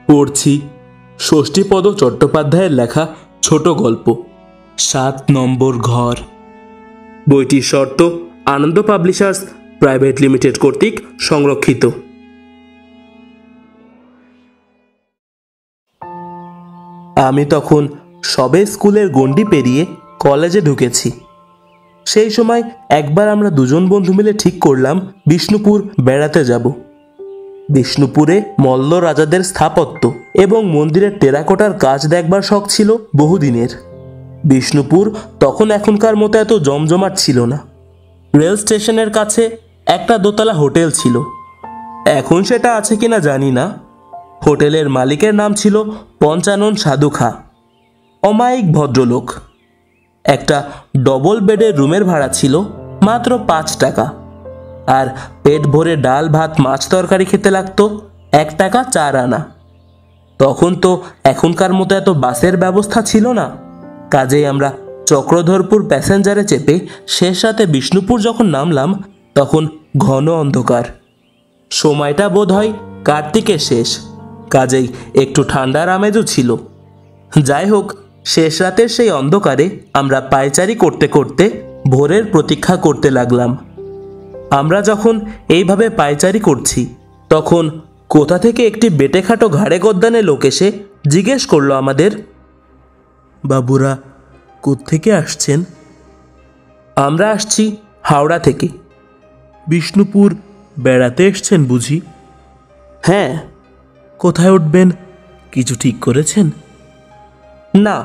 পড়ছি ষষ্ঠীপদ চট্টোপাধ্যায়ের লেখা ছোট গল্প ৭ নম্বর ঘর। বইটির শর্ত আনন্দ পাবলিশার্স প্রাইভেট লিমিটেড কর্তৃক সংরক্ষিত। আমি তখন সবে স্কুলের গণ্ডি পেরিয়ে কলেজে ঢুকেছি। সেই সময় একবার আমরা দুজন বন্ধু মিলে ঠিক করলাম বিষ্ণুপুর বেড়াতে যাব। বিষ্ণুপুরে মল্ল রাজাদের স্থাপত্য এবং মন্দিরের টেরাকোটার কাজ দেখবার শখ ছিল বহুদিনের। বিষ্ণুপুর তখন এখনকার মতো এত জমজমাট ছিল না। রেল স্টেশনের কাছে একটা দোতলা হোটেল ছিল, এখন সেটা আছে কিনা জানি না। হোটেলের মালিকের নাম ছিল পঞ্চানন সাধু খাঁ, অমায়িক ভদ্রলোক। একটা ডবল বেডের রুমের ভাড়া ছিল মাত্র 5 টাকা, আর পেট ভরে ডাল ভাত মাছ তরকারি খেতে লাগতো 1 টাকা 4 আনা। তখন তো এখনকার মতো এত বাসের ব্যবস্থা ছিল না, কাজেই আমরা চক্রধরপুর প্যাসেঞ্জারে চেপে শেষ রাতে বিষ্ণুপুর যখন নামলাম তখন ঘন অন্ধকার। সময়টা বোধ হয় কার্তিকের শেষ, কাজেই একটু ঠান্ডার আমেজও ছিল। যাই হোক, শেষ রাতের সেই অন্ধকারে আমরা পায়চারি করতে করতে ভোরের প্রতীক্ষা করতে লাগলাম। আমরা যখন এইভাবে পায়চারি করছি তখন কোথা থেকে একটি বেটেখাটো ঘাড়ে গদ্দানে লোক এসে জিজ্ঞেস করলো আমাদের, বাবুরা কোত্থেকে আসছেন? আমরা আসছি হাওড়া থেকে। বিষ্ণুপুর বেড়াতে এসছেন বুঝি? হ্যাঁ। কোথায় উঠবেন কিছু ঠিক করেছেন? না,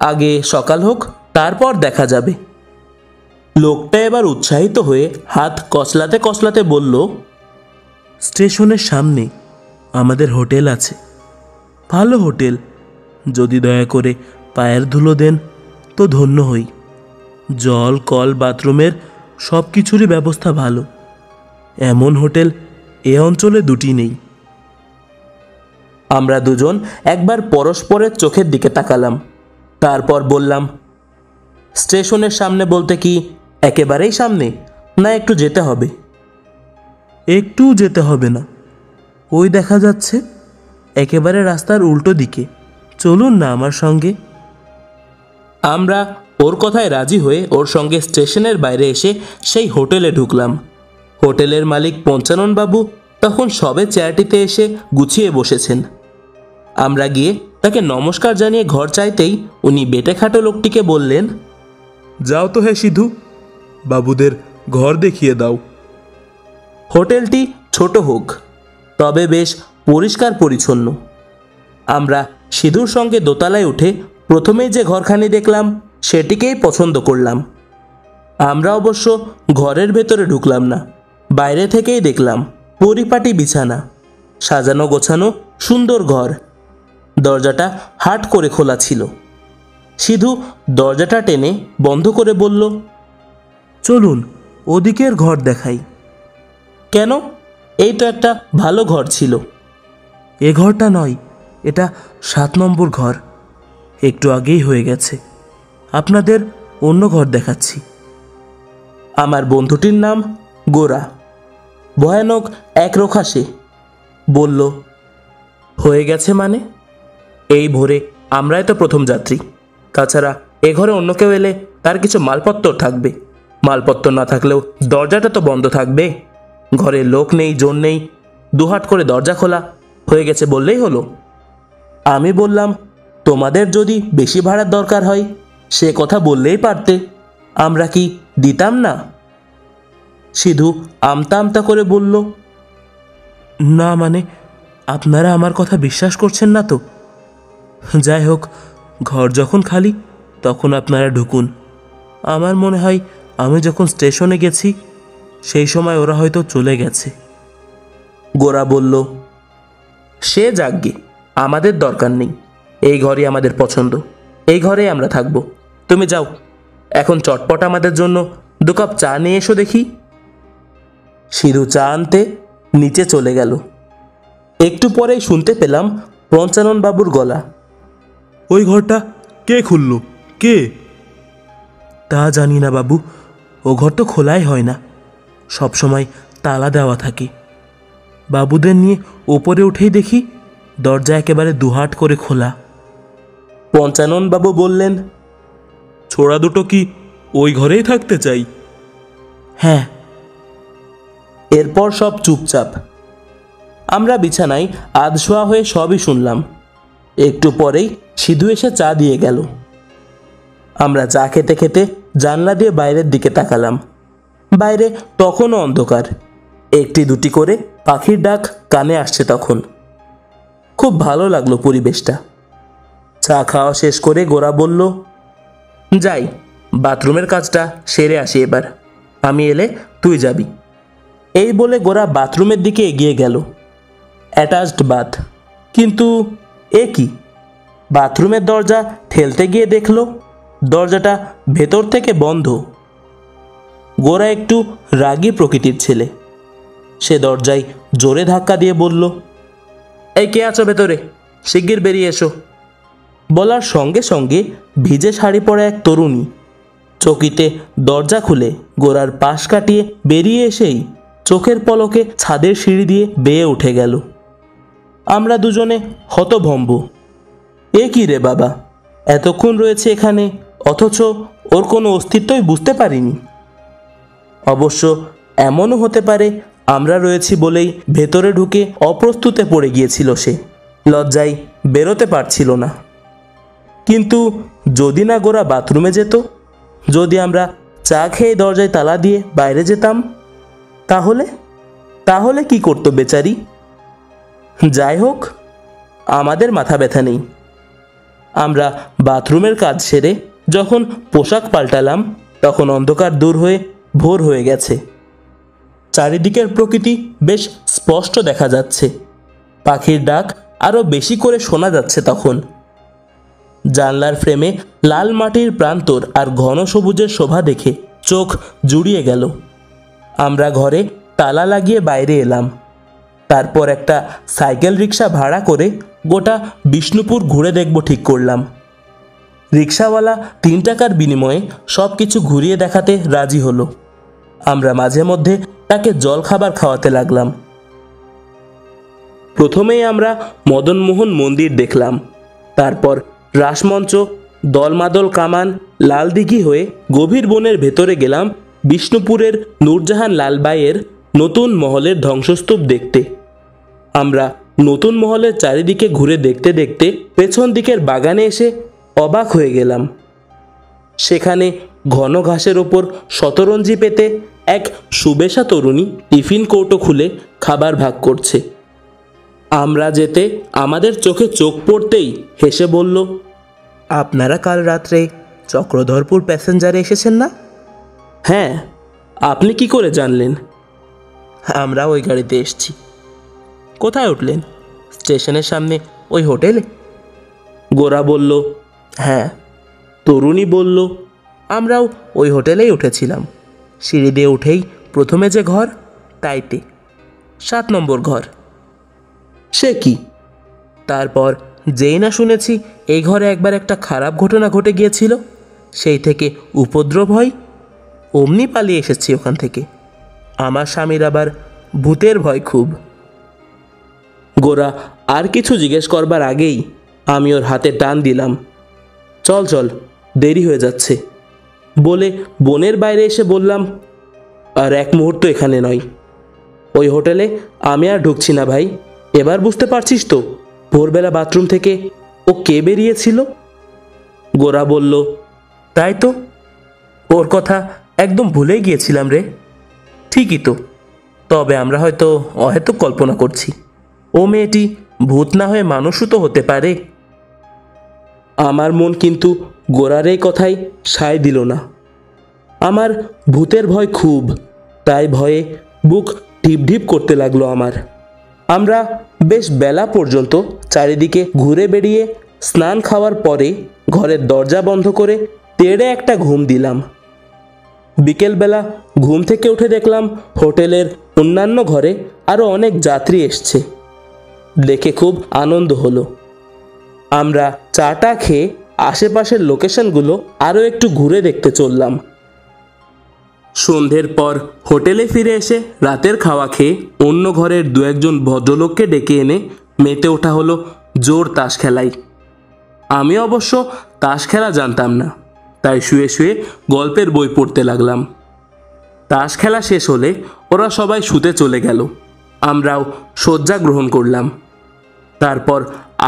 আগে সকাল হোক, তারপর দেখা যাবে। লোকটা এবার উৎসাহিত হয়ে হাত কচলাতে কচলাতে বলল, স্টেশনের সামনে আমাদের হোটেল আছে, ভালো হোটেল। যদি দয়া করে পায়ের ধুলো দেন তো ধন্য হই। জল কল বাথরুমের সব কিছুরই ব্যবস্থা ভালো। এমন হোটেল এ অঞ্চলে 2টি নেই। আমরা দুজন একবার পরস্পরের চোখের দিকে তাকালাম, তারপর বললাম, স্টেশনের সামনে বলতে কি একেবারেই সামনে, না একটু যেতে হবে? একটু যেতে হবে না, ওই দেখা যাচ্ছে একেবারে রাস্তার উল্টো দিকে। চলুন না আমার সঙ্গে। আমরা ওর কথায় রাজি হয়ে ওর সঙ্গে স্টেশনের বাইরে এসে সেই হোটেলে ঢুকলাম। হোটেলের মালিক পঞ্চানন বাবু তখন সবে চেয়ারটিতে এসে গুছিয়ে বসেছেন। আমরা গিয়ে তাকে নমস্কার জানিয়ে ঘর চাইতেই উনি বেটেখাটো লোকটিকে বললেন, যাও তো হে সিধু, বাবুদের ঘর দেখিয়ে দাও। হোটেলটি ছোট হোক, তবে বেশ পরিষ্কার পরিচ্ছন্ন। আমরা সিধুর সঙ্গে দোতলায় উঠে প্রথমেই যে ঘরখানি দেখলাম সেটিকেই পছন্দ করলাম। আমরা অবশ্য ঘরের ভেতরে ঢুকলাম না, বাইরে থেকেই দেখলাম পরিপাটি বিছানা, সাজানো গোছানো সুন্দর ঘর। দরজাটা হাট করে খোলা ছিল। সিধু দরজাটা টেনে বন্ধ করে বলল, চলুন ওদিকের ঘর দেখাই। কেন? এই তো একটা ভালো ঘর ছিল। এ ঘরটা নয়, এটা 7 নম্বর ঘর, একটু আগেই হয়ে গেছে। আপনাদের অন্য ঘর দেখাচ্ছি। আমার বন্ধুটির নাম গোরা, ভয়ানক একরোখা সে। বলল, হয়ে গেছে মানে? এই ভোরে আমরাই তো প্রথম যাত্রী, তাছাড়া এ ঘরে অন্য কেউ এলে তার কিছু মালপত্র থাকবে। মালপত্র না থাকলেও দরজাটা তো বন্ধ থাকবে। ঘরে লোক নেই, জোর নেই, দুহাট করে দরজা খোলা, হয়ে গেছে বললেই হলো। আমি বললাম, তোমাদের যদি বেশি ভাড়ার দরকার হয় সে কথা বললেই পারতে, আমরা কি দিতাম না? সিধু আমতা আমতা করে বলল, না মানে আপনারা আমার কথা বিশ্বাস করছেন না তো? যাই হোক, ঘর যখন খালি তখন আপনারা ঢুকুন। আমার মনে হয় আমি যখন স্টেশনে গেছি সেই সময় ওরা হয়তো চলে গেছে। গোরা বলল, সে যাকগে, আমাদের দরকার নেই। এই ঘরই আমাদের পছন্দ, এই ঘরেই আমরা থাকব। তুমি যাও, এখন চটপট আমাদের জন্য 2 কাপ চা নিয়ে এসো দেখি। সিধু চা আনতে নিচে চলে গেল। একটু পরেই শুনতে পেলাম পঞ্চানন বাবুর গলা, ওই ঘরটা কে খুলল? কে? তা জানি না বাবু, ও ঘর তো খোলাই হয় না, সবসময় তালা দেওয়া থাকে। বাবুদের নিয়ে ওপরে উঠেই দেখি দরজা একেবারে দুহাট করে খোলা। পঞ্চাননবাবু বললেন, ছোড়া দুটো কি ওই ঘরেই থাকতে চাই? হ্যাঁ। এরপর সব চুপচাপ। আমরা বিছানায় আধশোয়া হয়ে সবই শুনলাম। একটু পরেই সিধু এসে চা দিয়ে গেল। আমরা চা খেতে খেতে জানলা দিয়ে বাইরের দিকে তাকালাম। বাইরে তখনও অন্ধকার। একটি দুটি করে পাখির ডাক কানে আসছে তখন। খুব ভালো লাগলো পরিবেশটা। চা খাওয়া শেষ করে গোরা বলল, যাই, বাথরুমের কাজটা সেরে আসি এবার। আমি এলে তুই যাবি। এই বলে গোরা বাথরুমের দিকে এগিয়ে গেল। অ্যাটাচড বাথ, কিন্তু এ কি? বাথরুমের দরজা ঠেলতে গিয়ে দেখল দরজাটা ভেতর থেকে বন্ধ। গোরা একটু রাগী প্রকৃতির ছেলে। সে দরজায় জোরে ধাক্কা দিয়ে বলল, এই কে আছো ভেতরে? শিগগির বেরিয়ে এসো। বলার সঙ্গে সঙ্গে ভিজে শাড়ি পরা এক তরুণী চকিতে দরজা খুলে গোরার পাশ কাটিয়ে বেরিয়ে এসেই চোখের পলকে ছাদের সিঁড়ি দিয়ে বেয়ে উঠে গেল। আমরা দুজনে হতভম্ব। এ কি রে বাবা, এতক্ষণ রয়েছে এখানে, অথচ ওর কোনো অস্তিত্বই বুঝতে পারিনি। অবশ্য এমনও হতে পারে আমরা রয়েছি বলেই ভেতরে ঢুকে অপ্রস্তুতে পড়ে গিয়েছিল সে, লজ্জায় বেরোতে পারছিল না। কিন্তু যদি না গোরা বাথরুমে যেত, যদি আমরা চা খেয়ে দরজায় তালা দিয়ে বাইরে যেতাম, তাহলে তাহলে কি করতো বেচারি? যাই হোক, আমাদের মাথা ব্যথা নেই। আমরা বাথরুমের কাজ সেরে যখন পোশাক পাল্টালাম, তখন অন্ধকার দূর হয়ে ভোর হয়ে গেছে। চারিদিকের প্রকৃতি বেশ স্পষ্ট দেখা যাচ্ছে। পাখির ডাক আরও বেশি করে শোনা যাচ্ছে তখন। জানলার ফ্রেমে লাল মাটির প্রান্তর আর ঘন সবুজের শোভা দেখে চোখ জুড়িয়ে গেল। আমরা ঘরে তালা লাগিয়ে বাইরে এলাম। তারপর একটা সাইকেল রিক্সা ভাড়া করে গোটা বিষ্ণুপুর ঘুরে দেখব ঠিক করলাম। রিক্সাওয়ালা 3 টাকার বিনিময়ে সব কিছু ঘুরিয়ে দেখাতে রাজি হলো। আমরা মাঝে মধ্যে তাকে জল খাবার খাওয়াতে লাগলাম। প্রথমেই আমরা মদনমোহন মন্দির দেখলাম। তারপর রাসমঞ্চ, দলমাদল কামান, লালদিঘি হয়ে গভীর বনের ভেতরে গেলাম বিষ্ণুপুরের নূরজাহান লালবাইয়ের নতুন মহলের ধ্বংসস্তূপ দেখতে। আমরা নতুন মহলের চারিদিকে ঘুরে দেখতে দেখতে পেছন দিকের বাগানে এসে অবাক হয়ে গেলাম। সেখানে ঘন ঘাসের ওপর শতরঞ্জি পেতে এক সুবেশা তরুণী টিফিন কৌটো খুলে খাবার ভাগ করছে। আমরা যেতে আমাদের চোখে চোখ পড়তেই হেসে বলল, আপনারা কাল রাত্রে চক্রধরপুর প্যাসেঞ্জারে এসেছেন না? হ্যাঁ, আপনি কি করে জানলেন? আমরা ওই গাড়িতে এসেছি। কোথায় উঠলেন? স্টেশনের সামনে ওই হোটেলে। গোরা বলল, হ্যাঁ। তরুণী বলল, আমরাও ওই হোটেলেই উঠেছিলাম। সিঁড়ি দিয়ে উঠেই প্রথমে যে ঘর, তাইতে 7 নম্বর ঘর। সে কি? তারপর যেই না শুনেছি এই ঘরে একবার একটা খারাপ ঘটনা ঘটে গিয়েছিল, সেই থেকে উপদ্রব হয়, অমনি পালিয়ে এসেছি ওখান থেকে। আমার স্বামীর আবার ভূতের ভয় খুব। গোরা আর কিছু জিজ্ঞেস করবার আগেই আমি ওর হাতে টান দিলাম। চল চল, দেরি হয়ে যাচ্ছে বলে বনের বাইরে এসে বললাম, আর এক মুহূর্ত এখানে নয়। ওই হোটেলে আমি আর ঢুকছি না ভাই। এবার বুঝতে পারছিস তো ভোরবেলা বাথরুম থেকে ও কে বেরিয়েছিল? গোরা বলল, তাই তো, ওর কথা একদম ভুলেই গিয়েছিলাম রে। ঠিকই তো, তবে আমরা হয়তো অহেতুক কল্পনা করছি। ও মেয়েটি ভূত না হয়ে মানুষও তো হতে পারে। আমার মন কিন্তু গোরার এই কথাই সায় দিল না। আমার ভূতের ভয় খুব, তাই ভয়ে বুক ঢিপ ঢিপ করতে লাগলো আমার। আমরা বেশ বেলা পর্যন্ত চারিদিকে ঘুরে বেড়িয়ে স্নান খাওয়ার পরে ঘরের দরজা বন্ধ করে তেড়ে একটা ঘুম দিলাম। বিকেলবেলা ঘুম থেকে উঠে দেখলাম হোটেলের অন্যান্য ঘরে আরও অনেক যাত্রী এসছে। দেখে খুব আনন্দ হলো। আমরা চাটা খেয়ে আশেপাশের লোকেশনগুলো আরও একটু ঘুরে দেখতে চললাম। সন্ধ্যের পর হোটেলে ফিরে এসে রাতের খাওয়া খেয়ে অন্য ঘরের 2-1 ভদ্রলোককে ডেকে এনে মেতে ওঠা হলো জোর তাস খেলায়। আমি অবশ্য তাস খেলা জানতাম না, তাই শুয়ে শুয়ে গল্পের বই পড়তে লাগলাম। তাস খেলা শেষ হলে ওরা সবাই শুতে চলে গেল, আমরাও শয্যা গ্রহণ করলাম। তারপর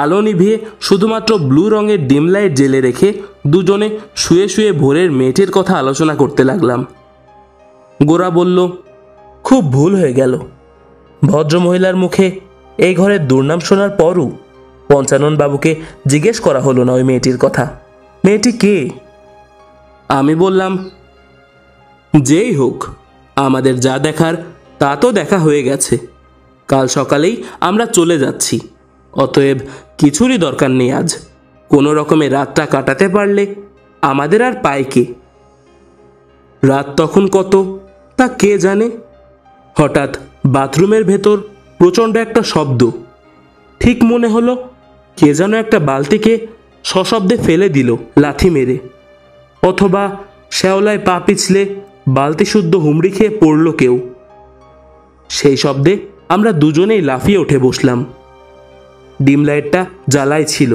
আলো নিভিয়ে শুধুমাত্র ব্লু রঙের ডিম লাইট জেলে রেখে দুজনে শুয়ে শুয়ে ভোরের মেয়েটির কথা আলোচনা করতে লাগলাম। গোরা বলল, খুব ভুল হয়ে গেল। ভদ্রমহিলার মুখে এই ঘরের দুর্নাম শোনার পরও পঞ্চানন বাবুকে জিজ্ঞেস করা হলো না ওই মেয়েটির কথা। মেয়েটি কে? আমি বললাম, যেই হোক, আমাদের যা দেখার তা তো দেখা হয়ে গেছে। কাল সকালেই আমরা চলে যাচ্ছি, অতএব কিছুরই দরকার নেই আজ। কোনো রকমে রাতটা কাটাতে পারলে আমাদের আর পায় কে? রাত তখন কত তা কে জানে। হঠাৎ বাথরুমের ভেতর প্রচণ্ড একটা শব্দ। ঠিক মনে হলো কে যেন একটা বালতিকে সশব্দে ফেলে দিল লাথি মেরে, অথবা শ্যাওলায় পা পিছলে বালতি শুদ্ধ হুমড়ি খেয়ে পড়ল কেউ। সেই শব্দে আমরা দুজনেই লাফিয়ে উঠে বসলাম। ডিম লাইটটা জ্বালাই ছিল।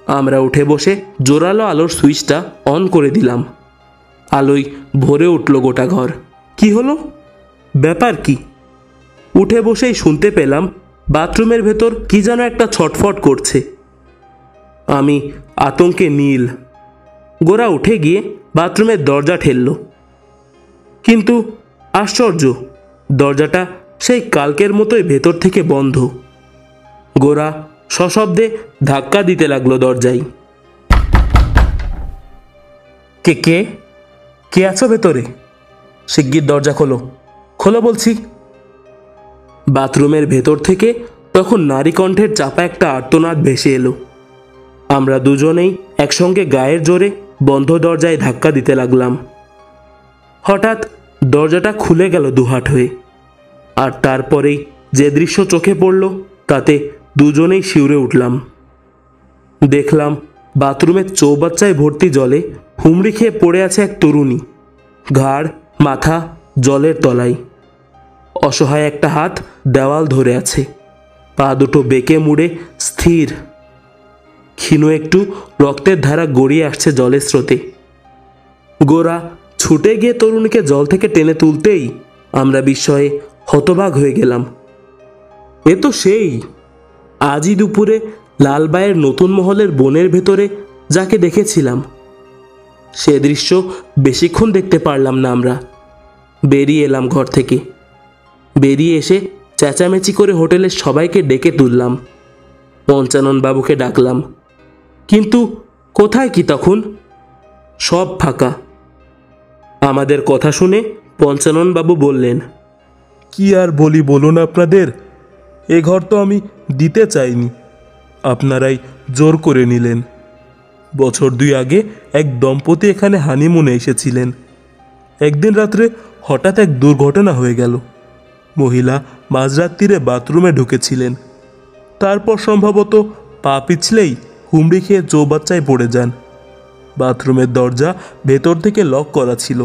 আমরা উঠে বসে জোরালো আলোর সুইচটা অন করে দিলাম। আলোয় ভরে উঠল গোটা ঘর। কি হলো? ব্যাপার কি? উঠে বসেই শুনতে পেলাম বাথরুমের ভেতর কি যেন একটা ছটফট করছে। আমি আতঙ্কে নীল। গোরা উঠে গিয়ে বাথরুমের দরজা ঠেলল, কিন্তু আশ্চর্য, দরজাটা সেই কালকের মতোই ভেতর থেকে বন্ধ। গোরা সশব্দে ধাক্কা দিতে লাগলো দরজায়। কে কে কে আছো ভেতরে? শিগগির দরজা খোলো, খোলো বলছি। বাথরুমের ভেতর থেকে তখন নারী কণ্ঠের চাপা একটা আর্তনাদ ভেসে এলো। আমরা দুজনেই একসঙ্গে গায়ের জোরে বন্ধ দরজায় ধাক্কা দিতে লাগলাম। হঠাৎ দরজাটা খুলে গেল দুহাট হয়ে, আর তারপরেই যে দৃশ্য চোখে পড়ল তাতে দুজনেই শিউরে উঠলাম। দেখলাম বাথরুমের চৌবাচ্চায় ভর্তি জলে হুমড়ি খেয়ে পড়ে আছে এক তরুণী, ঘাড় মাথা জলের তলায়। অসহায় একটা হাত দেওয়াল ধরে আছে, পা দুটো বেঁকে মুড়ে স্থির। ক্ষীণ একটু রক্তের ধারা গড়িয়ে আসছে জলের স্রোতে। গোরা ছুটে গিয়ে তরুণীকে জল থেকে টেনে তুলতেই আমরা বিস্ময়ে হতবাক হয়ে গেলাম। এ তো সেই আজই দুপুরে লালবাইয়ের নতুন মহলের বনের ভেতরে যাকে দেখেছিলাম। সে দৃশ্য বেশিক্ষণ দেখতে পারলাম না। আমরা বেরিয়ে এলাম ঘর থেকে। বেরিয়ে এসে চেঁচামেচি করে হোটেলের সবাইকে ডেকে তুললাম। পঞ্চানন বাবুকে ডাকলাম, কিন্তু কোথায় কি তখন? সব ফাঁকা। আমাদের কথা শুনে পঞ্চানন বাবু বললেন, কি আর বলি বলুন আপনাদের, এ ঘর তো আমি দিতে চাইনি, আপনারাই জোর করে নিলেন। বছর 2 আগে এক দম্পতি এখানে হানিমুনে এসেছিলেন। একদিন রাত্রে হঠাৎ এক দুর্ঘটনা হয়ে গেল। মহিলা মাঝরাত্রিরে বাথরুমে ঢুকেছিলেন, তারপর সম্ভবত পা পিছলেই হুমড়ি খেয়ে চৌবাচ্চায় পড়ে যান। বাথরুমের দরজা ভেতর থেকে লক করা ছিল।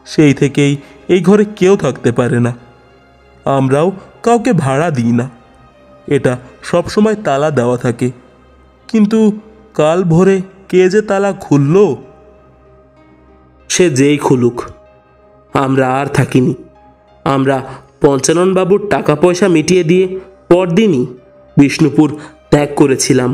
সেই থেকেই এই ঘরে কেউ থাকতে পারে না। আমরাও কাউকে ভাড়া দিই না, এটা সবসময় তালা দেওয়া থাকে। কিন্তু কাল ভোরে কে যে তালা খুলল। সে যেই খুলুক, আমরা আর থাকিনি। আমরা পঞ্চানন বাবুর টাকা পয়সা মিটিয়ে দিয়ে পরদিনই বিষ্ণুপুর ত্যাগ করেছিলাম।